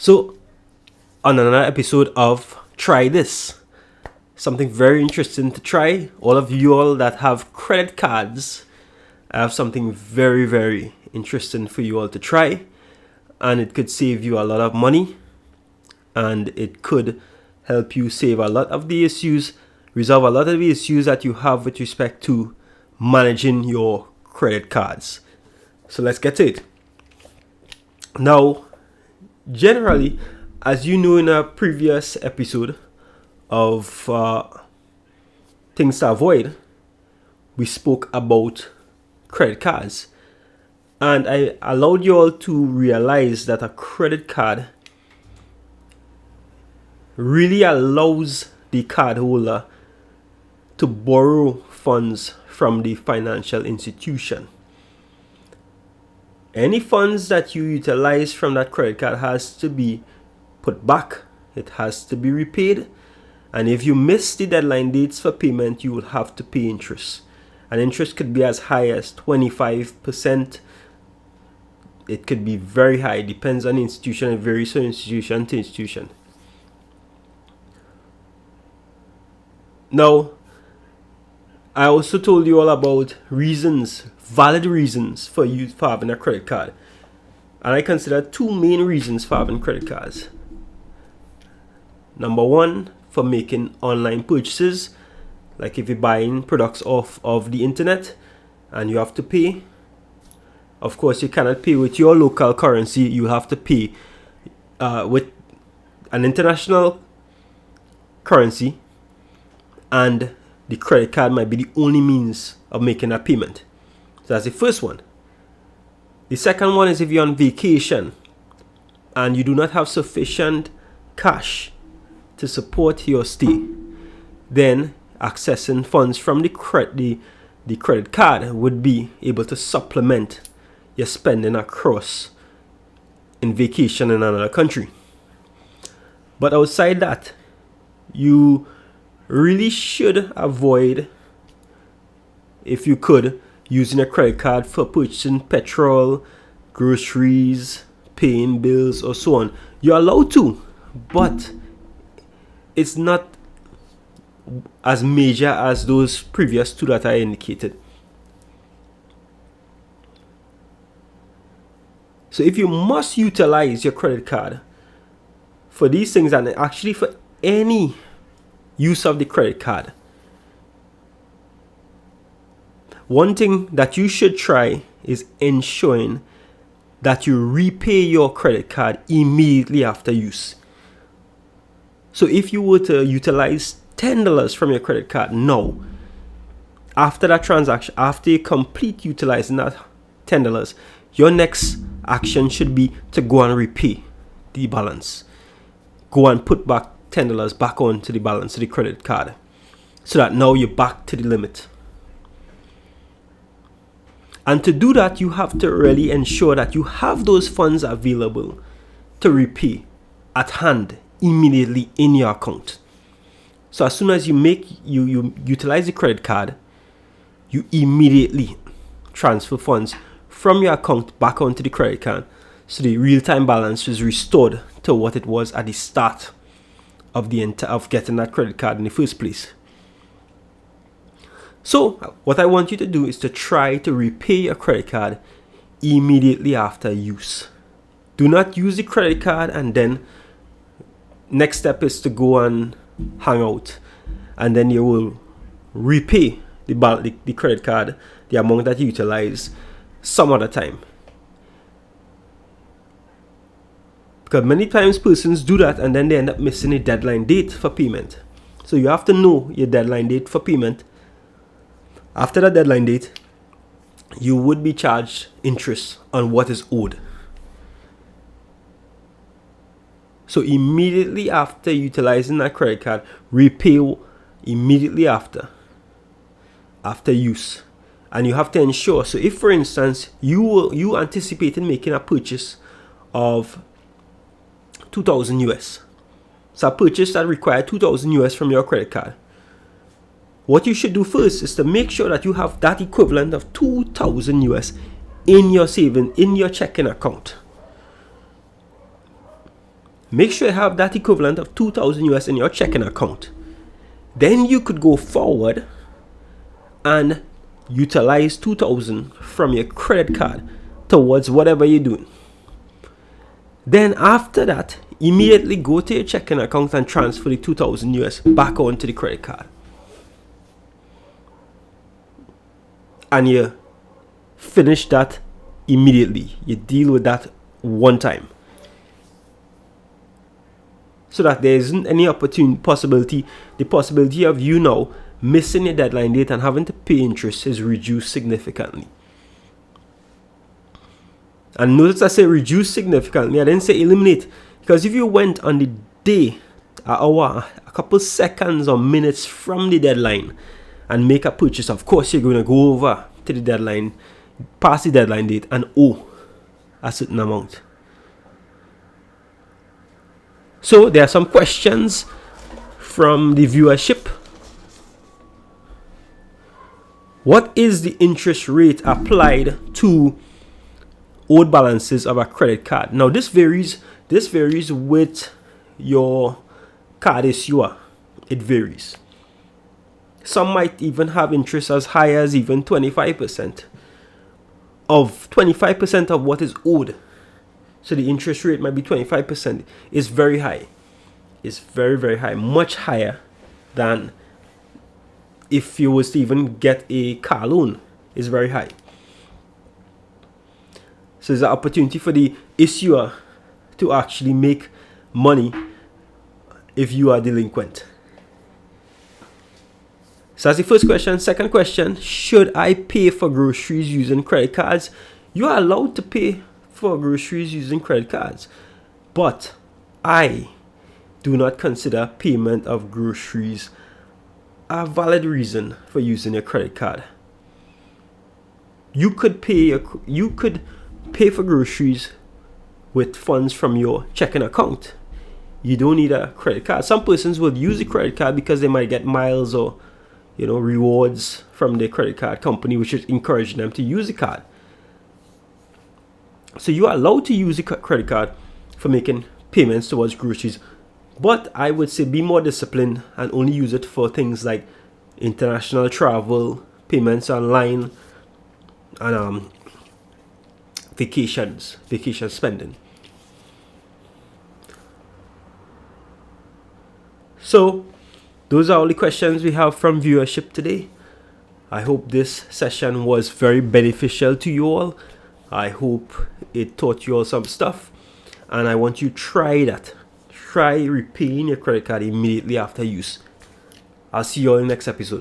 So, on another episode of Try This, something very interesting to try. All of you all that have credit cards, I have something very, very interesting for you all to try. And it could save you a lot of money. And it could help you save a lot of the issues, resolve a lot of the issues that you have with respect to managing your credit cards. So let's get to it. Now, generally, as you know in a previous episode of things to avoid, we spoke about credit cards. And I allowed you all to realize that a credit card really allows the cardholder to borrow funds from the financial institution. Any funds that you utilize from that credit card has to be put back. It has to be repaid. And if you miss the deadline dates for payment, you will have to pay interest. And interest could be as high as 25%. It could be very high. It depends on the institution. It varies from institution to institution. Now, I also told you all about reasons, valid reasons for having a credit card. And I consider two main reasons for having credit cards. Number one, for making online purchases. Like if you're buying products off of the internet and you have to pay. Of course, you cannot pay with your local currency. You have to pay with an international currency. And the credit card might be the only means of making a payment. So that's the first one. The second one is if you're on vacation and you do not have sufficient cash to support your stay, then accessing funds from the credit card would be able to supplement your spending across in vacation in another country. But outside that, you really should avoid, if you could, using a credit card for purchasing petrol, groceries, paying bills, or so on. You're allowed to, but it's not as major as those previous two that I indicated. So if you must utilize your credit card for these things, and actually for any use of the credit card, one thing that you should try is ensuring that you repay your credit card immediately after use. So if you were to utilize $10 from your credit card now, after that transaction, after you complete utilizing that $10, your next action should be to go and repay the balance. Go and put back $10 back onto the balance of the credit card, so that now you're back to the limit. And to do that, you have to really ensure that you have those funds available to repay at hand immediately in your account. So as soon as you utilize the credit card, you immediately transfer funds from your account back onto the credit card, so the real-time balance is restored to what it was at the start of getting that credit card in the first place. So what I want you to do is to try to repay your credit card immediately after use. Do not use the credit card and then next step is to go and hang out, and then you will repay the credit card, the amount that you utilize, some other time. Because many times persons do that and then they end up missing a deadline date for payment. So you have to know your deadline date for payment. After that deadline date, you would be charged interest on what is owed. So immediately after utilizing that credit card, repay immediately after use. And you have to ensure, so if for instance you anticipated making a purchase of 2,000 US, so a purchase that required 2,000 US from your credit card, what you should do first is to make sure that you have that equivalent of 2,000 US in your checking account. make sure you have that equivalent of 2,000 US in your checking account. Then you could go forward and utilize 2,000 from your credit card towards whatever you're doing. Then after that, immediately go to your checking account and transfer the 2,000 US back onto the credit card. And you finish that immediately. You deal with that one time. So that there isn't any the possibility of you now missing your deadline date and having to pay interest is reduced significantly. And notice I say reduce significantly, I didn't say eliminate. Because if you went on the day, an hour, a couple seconds or minutes from the deadline and make a purchase, of course you're going to go over to the deadline, past the deadline date, and owe a certain amount. So there are some questions from the viewership. What is the interest rate applied to owed balances of a credit card? Now this varies with your card issuer. It varies. Some might even have interest as high as even 25% of what is owed. So the interest rate might be 25%. It's very high. It's very, very high. Much higher than if you was to even get a car loan. It's very high. So there's an opportunity for the issuer to actually make money if you are delinquent. So that's the first question. Second question, should I pay for groceries using credit cards? You are allowed to pay for groceries using credit cards, but I do not consider payment of groceries a valid reason for using a credit card. You could pay for groceries with funds from your checking account. You don't need a credit card. Some persons will use a credit card because they might get miles or rewards from their credit card company, which is encouraging them to use the card. So you are allowed to use a credit card for making payments towards groceries, but I would say be more disciplined and only use it for things like international travel, payments online, and vacation spending. So those are all the questions we have from viewership today. I hope this session was very beneficial to you all. I hope it taught you all some stuff, and I want you to try that. Try repaying your credit card immediately after use. I'll see you all in the next episode.